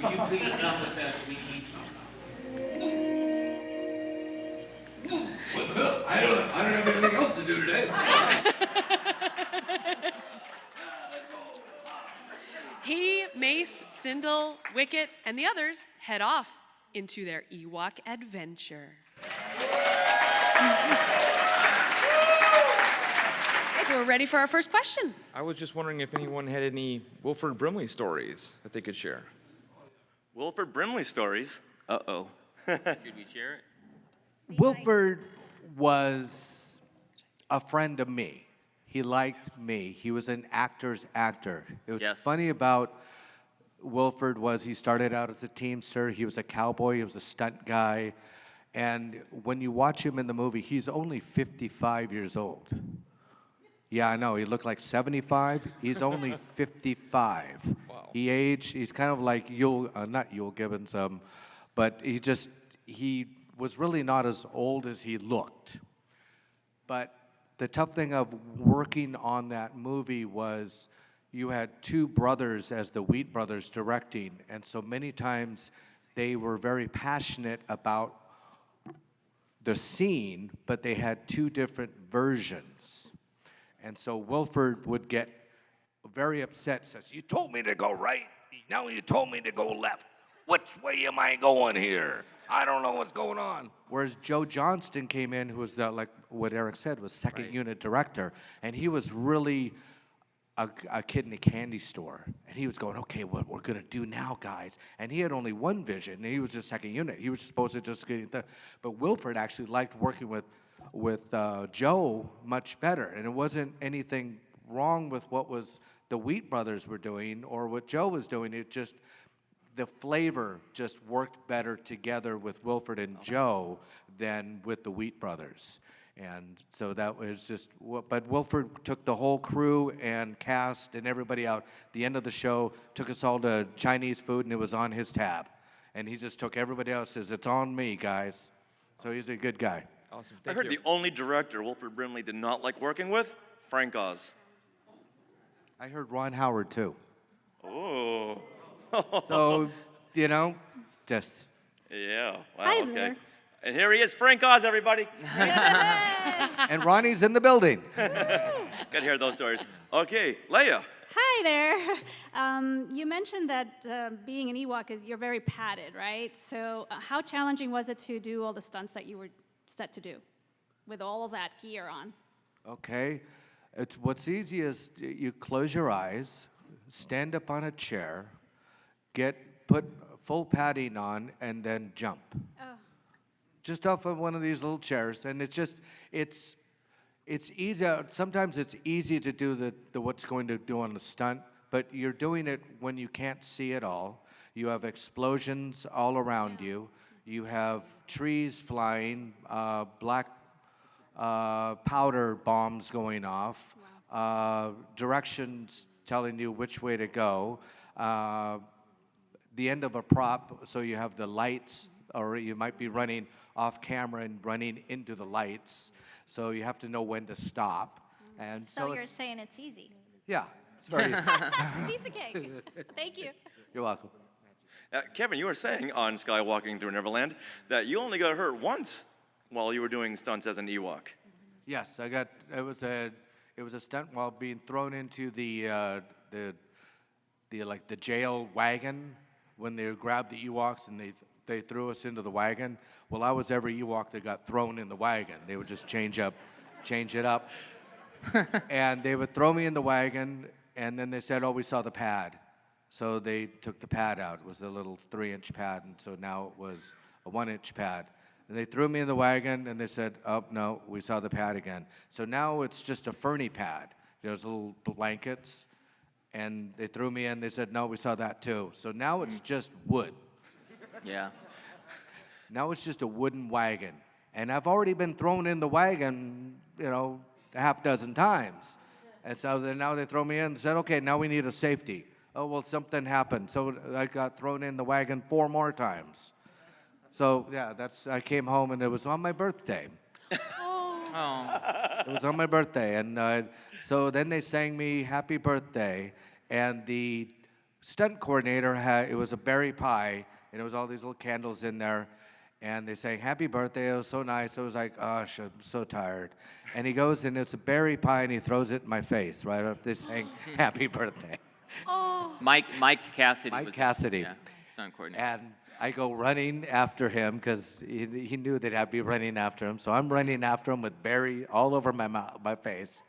Will you please stop with that? We need What's up? I don't have anything else to do today. He, Mace, Sindel, Wicket, and the others head off into their Ewok adventure. So we're ready for our first question. I was just wondering if anyone had any Wilford Brimley stories that they could share. Wilford Brimley stories? Uh-oh. Should we share it? Wilford was a friend of me. He liked me. He was an actor's actor. It was funny about Wilford was he started out as a teamster. He was a cowboy. He was a stunt guy. And when you watch him in the movie, he's only 55 years old. Yeah, I know. He looked like 75. He's only 55. Wow. He's kind of like not Yul Gibbons, but he was really not as old as he looked. But the tough thing of working on that movie was you had two brothers as the Wheat brothers directing, and so many times they were very passionate about the scene, but they had two different versions. And so Wilford would get very upset, says, "You told me to go right, now you told me to go left. which way am I going here? I don't know what's going on. Whereas Joe Johnston came in, who was like what Eric said, was second unit director, and he was really a kid in a candy store, and he was going, okay, what we're gonna do now, guys? And he had only one vision, and he was just second unit. He was supposed to just get the, but Wilford actually liked working with Joe much better, and it wasn't anything wrong with what was the Wheat brothers were doing or what Joe was doing. It just, the flavor just worked better together with Wilford and Joe than with the Wheat brothers. And so that was just, but Wilford took the whole crew and cast and everybody out. The end of the show, took us all to Chinese food, and it was on his tab. And he just took everybody else, says, it's on me, guys. So he's a good guy. Awesome. I heard the only director Wilford Brimley did not like working with, Frank Oz. I heard Ron Howard, too. Oh. So, you know, just. Yeah. Wow, Hi okay. there. And here he is, Frank Oz, everybody. And Ronnie's in the building. Got to hear those stories. Okay, Leia. Hi there. You mentioned that being an Ewok is you're very padded, right? So how challenging was it to do all the stunts that you were set to do with all of that gear on? Okay. What's easy is you close your eyes, stand up on a chair, put full padding on, and then jump. Oh. Just off of one of these little chairs, and it's easy. Sometimes it's easy to do the what's going to do on the stunt, but you're doing it when you can't see it all. You have explosions all around you. You have trees flying, black powder bombs going off, directions telling you which way to go. The end of a prop, so you have the lights, or you might be running off camera and running into the lights, so you have to know when to stop. And so you're saying it's easy? Yeah, it's very easy. Piece of cake. Thank you. You're welcome. Kevin, you were saying on Skywalking Through Neverland that you only got hurt once while you were doing stunts as an Ewok. Yes, it was a stunt while being thrown into the jail wagon when they grabbed the Ewoks and they threw us into the wagon. Well, I was every Ewok that got thrown in the wagon. They would just change it up. And they would throw me in the wagon, and then they said, oh, we saw the pad. So they took the pad out. It was a little 3-inch pad, and so now it was a 1-inch pad. And they threw me in the wagon, and they said, oh, no, we saw the pad again. So now it's just a ferny pad. There's little blankets, and they threw me in. They said, no, we saw that too. So now it's just wood. Yeah. Now it's just a wooden wagon. And I've already been thrown in the wagon, a half dozen times. And so then now they throw me in and said, okay, now we need a safety. Oh, well, something happened. So I got thrown in the wagon 4 more times. So, yeah, I came home, and it was on my birthday. Oh. It was on my birthday. And so then they sang me happy birthday. And the stunt coordinator it was a berry pie, and it was all these little candles in there. And they sang happy birthday. It was so nice. I was like, gosh, I'm so tired. And he goes, and it's a berry pie, and he throws it in my face right after they sang happy birthday. Oh. Mike Cassidy. Mike Cassidy. Yeah, stunt coordinator. And I go running after him because he knew that I'd be running after him. So I'm running after him with berry all over my face.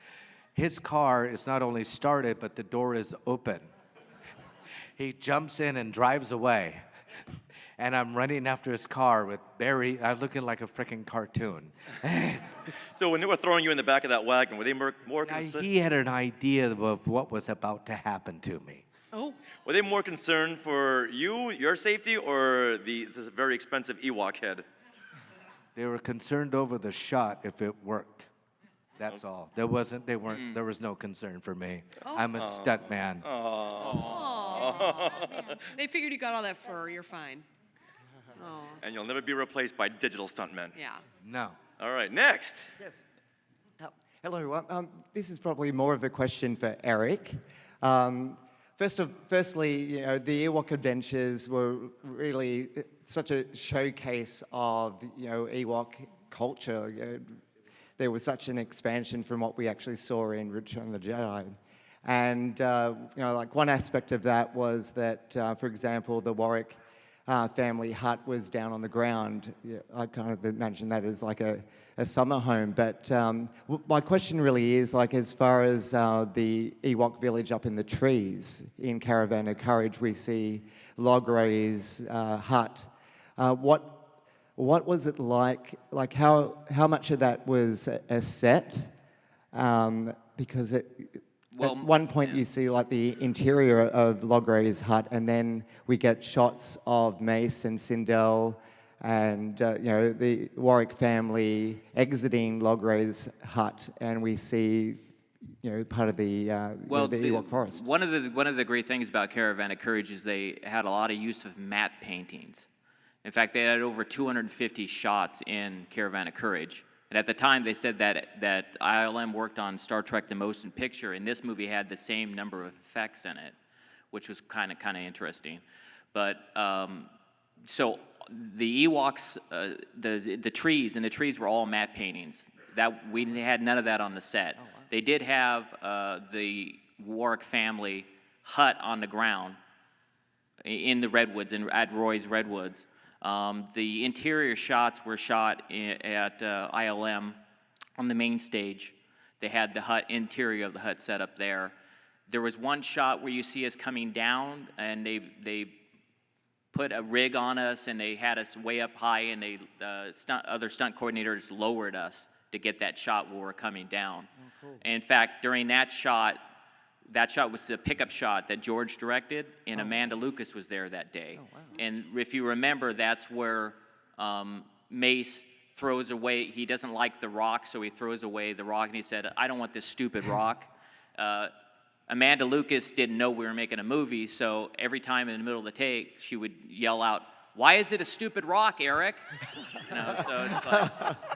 His car is not only started, but the door is open. He jumps in and drives away. And I'm running after his car with berry. I'm looking like a freaking cartoon. So when they were throwing you in the back of that wagon, were they more concerned? He had an idea of what was about to happen to me. Oh. Were they more concerned for you, your safety, or this very expensive Ewok head? They were concerned over the shot if it worked. That's all. There was no concern for me. Oh. I'm a stunt man. They figured you got all that fur. You're fine. Oh. And you'll never be replaced by digital stuntmen. Yeah. No. All right, next. Yes. Hello, everyone. This is probably more of a question for Eric. Firstly, the Ewok Adventures were really such a showcase of, Ewok culture. There was such an expansion from what we actually saw in Return of the Jedi. And, one aspect of that was that, for example, the Warwick family hut was down on the ground. Yeah, I kind of imagine that as like a summer home. But my question really is, like, as far as the Ewok village up in the trees in Caravan of Courage, we see Logray's hut. What was it like? Like, how much of that was a set? Because at one point you see like the interior of Logray's hut, and then we get shots of Mace and Sindel and the Warwick family exiting Logray's hut, and we see part of the Ewok forest. One of the great things about Caravan of Courage is they had a lot of use of matte paintings. In fact, they had over 250 shots in Caravan of Courage. And at the time, they said that ILM worked on Star Trek: The Motion Picture, and this movie had the same number of effects in it, which was kind of interesting. But so the Ewoks, the trees were all matte paintings. That we had none of that on the set. Oh, wow. They did have the Warwick family hut on the ground in the redwoods, at Roy's Redwoods. The interior shots were shot at ILM on the main stage. They had the interior of the hut set up there. There was one shot where you see us coming down, and they put a rig on us, and they had us way up high, and other stunt coordinators lowered us to get that shot where we're coming down. Oh, cool. And in fact, during that shot was the pickup shot that George directed, and Amanda Lucas was there that day. Oh, wow. And if you remember, that's where Mace throws away, he doesn't like the rock, so he throws away the rock, and he said, "I don't want this stupid rock." Amanda Lucas didn't know we were making a movie, so every time in the middle of the take, she would yell out, "Why is it a stupid rock, Eric?"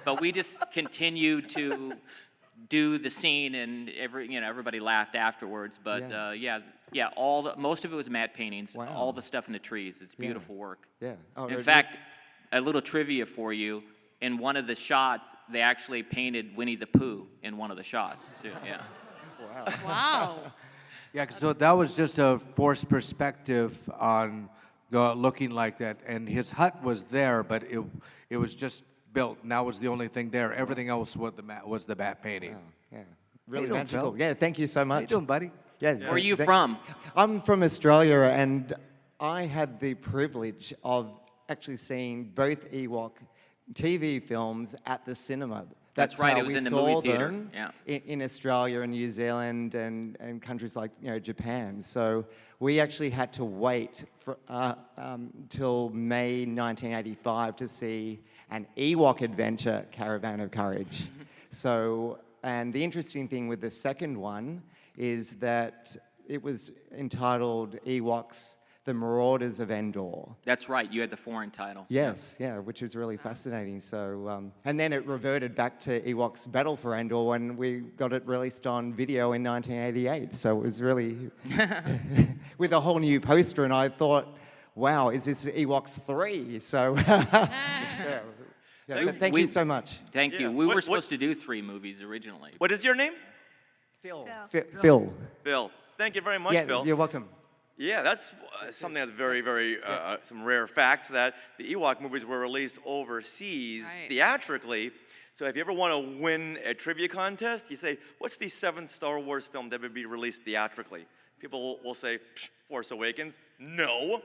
But we just continued to do the scene, and everybody laughed afterwards. But most of it was matte paintings. Wow. All the stuff in the trees. It's beautiful work. Yeah. Oh, in fact, a little trivia for you: in one of the shots, they actually painted Winnie the Pooh in one of the shots. So, yeah. Wow. Wow. Yeah, so that was just a forced perspective on looking like that, and his hut was there, but it was just built, and that was the only thing there. Everything else was the matte painting. Wow. Yeah, really magical. Yeah, thank you so much. How you doing, buddy? Yeah. Where are you from? I'm from Australia, and I had the privilege of actually seeing both Ewok TV films at the cinema. That's right, how it was we in the saw movie theater. them Yeah. in Australia and New Zealand and countries like Japan. So we actually had to wait till May 1985 to see an Ewok Adventure, Caravan of Courage. So, and the interesting thing with the second one is that it was entitled Ewoks, The Marauders of Endor. That's right, you had the foreign title. Yes, yeah, which was really fascinating. So, and then it reverted back to Ewoks Battle For Endor when we got it released on video in 1988. So it was really, with a whole new poster, and I thought, wow, is this Ewoks 3? So, thank you so much. Thank you. We were supposed to do 3 movies originally. What is your name? Phil. Phil. Thank you very much, Phil. You're welcome. Yeah, that's something that's very, very, some rare facts, that the Ewok movies were released overseas theatrically. So if you ever want to win a trivia contest, you say, what's the 7th Star Wars film that would be released theatrically? People will say, Force Awakens. No,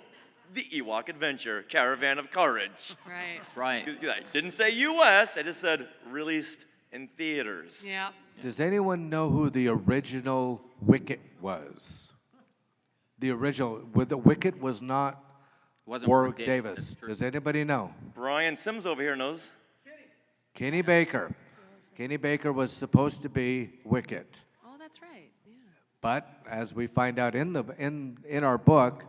the Ewok Adventure, Caravan of Courage. Right. Right. I didn't say U.S., I just said released in theaters. Yeah. Does anyone know who the original Wicket was? The original, the Wicket was not Warwick Davis. Does anybody know? Brian Sims over here knows. Kenny Baker. Kenny Baker was supposed to be Wicket. Oh, that's right. Yeah. But as we find out in our book,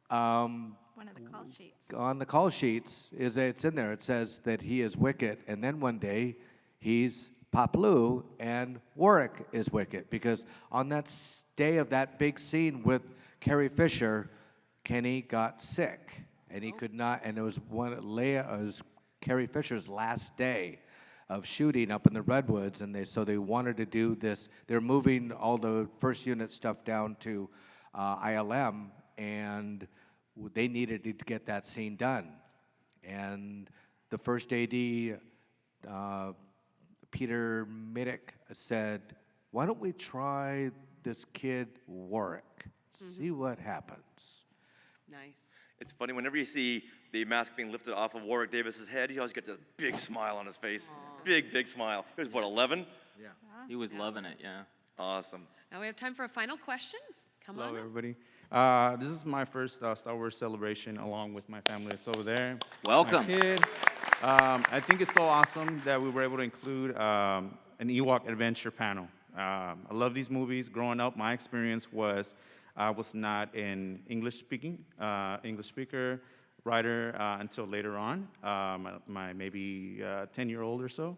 one of the call sheets. On the call sheets, it's in there. It says that he is Wicket, and then one day he's Paploo and Warwick is Wicket, because on that day of that big scene with Carrie Fisher, Kenny got sick and he could not, and it was Carrie Fisher's last day of shooting up in the Redwoods, and so they wanted to do this. They're moving all the first unit stuff down to ILM, and they needed to get that scene done. And the first AD, Peter Middick, said, why don't we try this kid Warwick, see what happens. Nice. It's funny, whenever you see the mask being lifted off of Warwick Davis's head, he always gets a big smile on his face. Big smile. He was, what, 11? Yeah. He was loving it, yeah. Awesome. Now we have time for a final question. Come Hello, on. everybody. This is my first Star Wars celebration along with my family that's over there. Welcome. My kid. I think it's so awesome that we were able to include an Ewok Adventure panel. I love these movies. Growing up, my experience was I was not an English speaker, writer until later on, my maybe 10-year-old or so.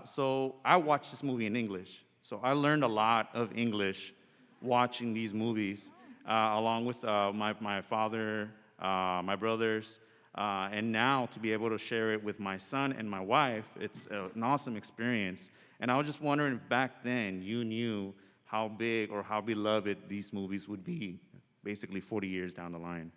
So I watched this movie in English. So I learned a lot of English watching these movies, along with my father, my brothers, and now to be able to share it with my son and my wife, it's an awesome experience. And I was just wondering if back then you knew how big or how beloved these movies would be, basically 40 years down the line.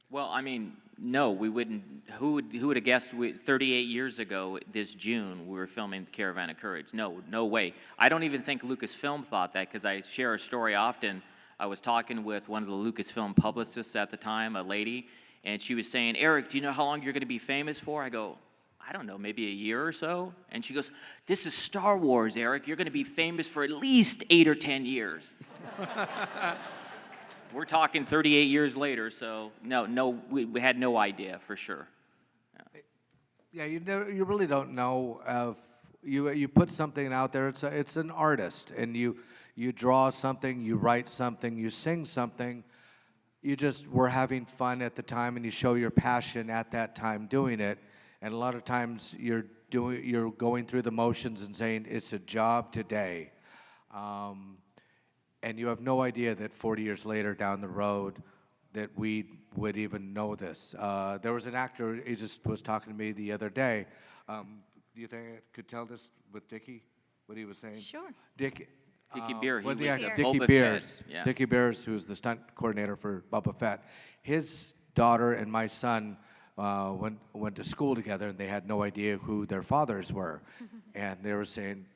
Well, I mean, no, we wouldn't. Who would have guessed 38 years ago this June we were filming Caravan of Courage? No way. I don't even think Lucasfilm thought that, because I share a story often. I was talking with one of the Lucasfilm publicists at the time, a lady, and she was saying, Eric, do you know how long you're going to be famous for? I go, I don't know, maybe a year or so. And she goes, this is Star Wars, Eric. You're going to be famous for at least 8 or 10 years. We're talking 38 years later, so no, we had no idea for sure. Yeah, you really don't know if you put something out there. It's an artist, and you draw something, you write something, you sing something. You just were having fun at the time, and you show your passion at that time doing it. And a lot of times you're going through the motions and saying it's a job today. And you have no idea that 40 years later down the road that we would even know this. There was an actor, he just was talking to me the other day. Do you think I could tell this with Dickie, what he was saying? Sure. Dickie Beer. Well, He yeah, was Dickie Boba Beers. Fett, yeah. Dickie Beers, who's the stunt coordinator for Boba Fett. His daughter and my son went to school together, and they had no idea who their fathers were. And they were saying,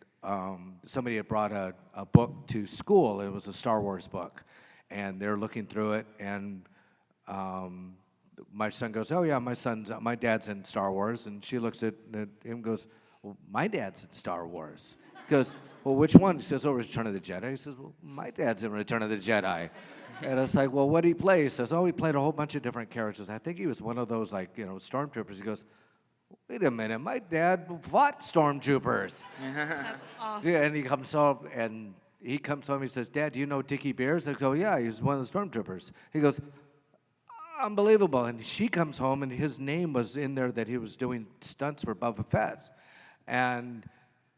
somebody had brought a book to school. It was a Star Wars book. And they're looking through it, and my son goes, oh yeah, my dad's in Star Wars. And she looks at him and goes, well, my dad's in Star Wars. He goes, well, which one? He says, oh, Return of the Jedi. He says, well, my dad's in Return of the Jedi. And it's like, well, what did he play? He says, oh, he played a whole bunch of different characters. I think he was one of those, like, stormtroopers. He goes, wait a minute, my dad fought stormtroopers. That's awesome. Yeah, and he comes home, he says, Dad, do you know Dickie Beers? I go, yeah, he was one of the stormtroopers. He goes, unbelievable. And she comes home, and his name was in there that he was doing stunts for Boba Fett. And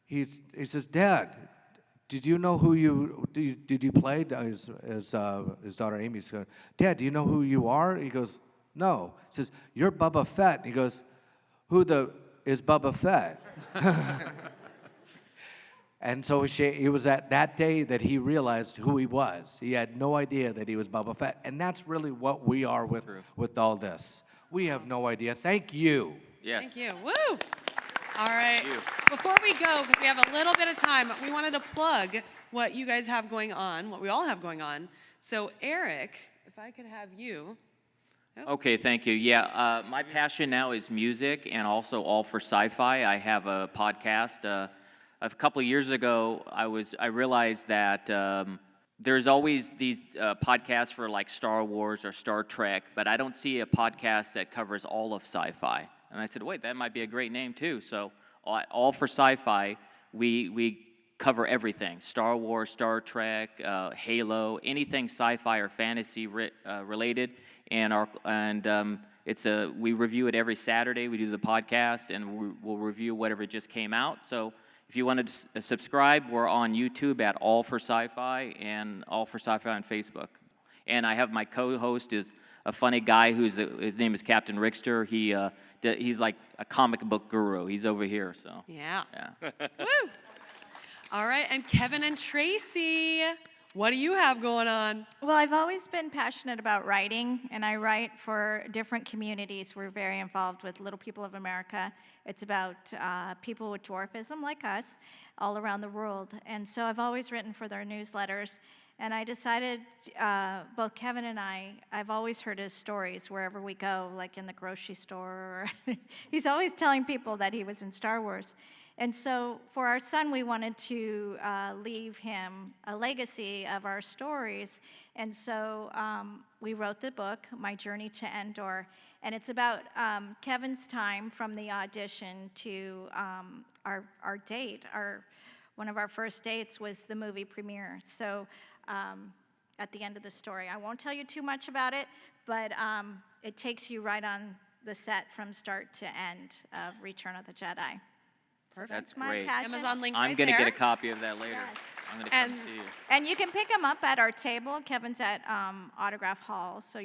he says, Dad, did you know who did you play? His daughter Amy's going, Dad, do you know who you are? He goes, no. He says, you're Boba Fett. He goes, who is Boba Fett? And so it was at that day that he realized who he was. He had no idea that he was Boba Fett. And that's really what we are with all this. We have no idea. Thank you. Yes. Thank you. Woo! All right. Before we go, because we have a little bit of time, we wanted to plug what you guys have going on, what we all have going on. So, Eric, if I could have you. Okay, thank you. Yeah, my passion now is music and also all for sci-fi. I have a podcast. A couple of years ago, I realized that there's always these podcasts for like Star Wars or Star Trek, but I don't see a podcast that covers all of sci-fi. And I said, wait, that might be a great name too. So all for sci-fi, we cover everything: Star Wars, Star Trek, Halo, anything sci-fi or fantasy related. And we review it every Saturday. We do the podcast, and we'll review whatever just came out. So if you want to subscribe, we're on YouTube at All for Sci-Fi and All for Sci-Fi on Facebook. And I have my co-host is a funny guy his name is Captain Rickster. He's like a comic book guru. He's over here, so. Yeah. Woo! All right, and Kevin and Tracey, What do you have going on? Well, I've always been passionate about writing, and I write for different communities. We're very involved with Little People of America. It's about people with dwarfism like us all around the world. And so I've always written for their newsletters. And I decided, both Kevin and I've always heard his stories wherever we go, like in the grocery store. He's always telling people that he was in Star Wars. And so for our son, we wanted to leave him a legacy of our stories. And so we wrote the book, My Journey to Endor. And it's about Kevin's time from the audition to our date. One of our first dates was the movie premiere. So at the end of the story, I won't tell you too much about it, but it takes you right on the set from start to end of Return of the Jedi. Perfect. That's my great. passion. Amazon link I'm right going to there. get a copy of that later. Yes. I'm going to come see you. And you can pick them up at our table. Kevin's at Autograph Hall, so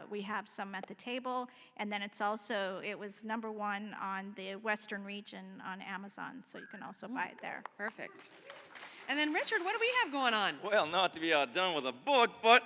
we have some at the table. And then it was #1 on the Western region on Amazon, so you can also buy it there. Perfect. And then Richard, what do we have going on? Well, not to be outdone with a book, but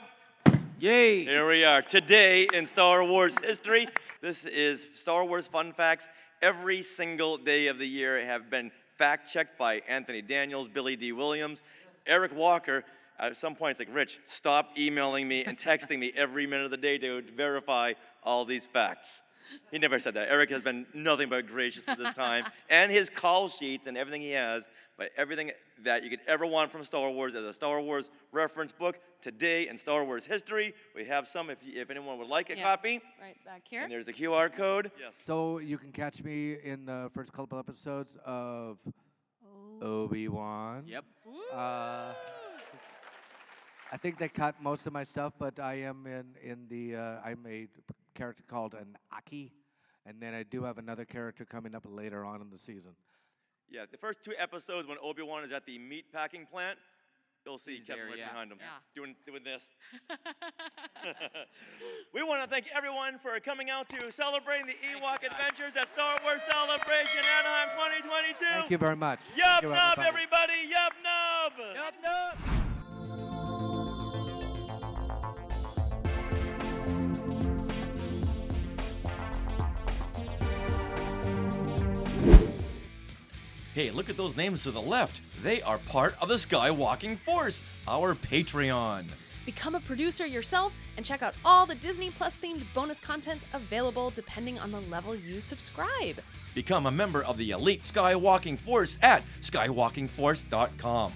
yay! Here we are today in Star Wars history. This is Star Wars fun facts. Every single day of the year have been fact-checked by Anthony Daniels, Billy D. Williams, Eric Walker. At some point, it's like, Rich, stop emailing me and texting me every minute of the day to verify all these facts. He never said that. Eric has been nothing but gracious for this time. And his call sheets and everything he has, but everything that you could ever want from Star Wars as a Star Wars reference book. Today in Star Wars history, we have some if anyone would like a copy. Right back here. And there's a QR code. Yes. So you can catch me in the first couple episodes of Obi-Wan. Yep. I think they cut most of my stuff, but I am I'm a character called an Aki, and then I do have another character coming up later on in the season. Yeah, the first 2 episodes when Obi-Wan is at the meat packing plant, you'll see Kevin right behind him doing this. We want to thank everyone for coming out to celebrating the Ewok Adventures at Star Wars Celebration Anaheim 2022. Thank you very much. Yup Thank you, nub, everybody. everybody. Yup nub. Yup nub. Hey, look at those names to the left. They are part of the Skywalking Force, our Patreon. Become a producer yourself and check out all the Disney Plus themed bonus content available depending on the level you subscribe. Become a member of the elite Skywalking Force at skywalkingforce.com.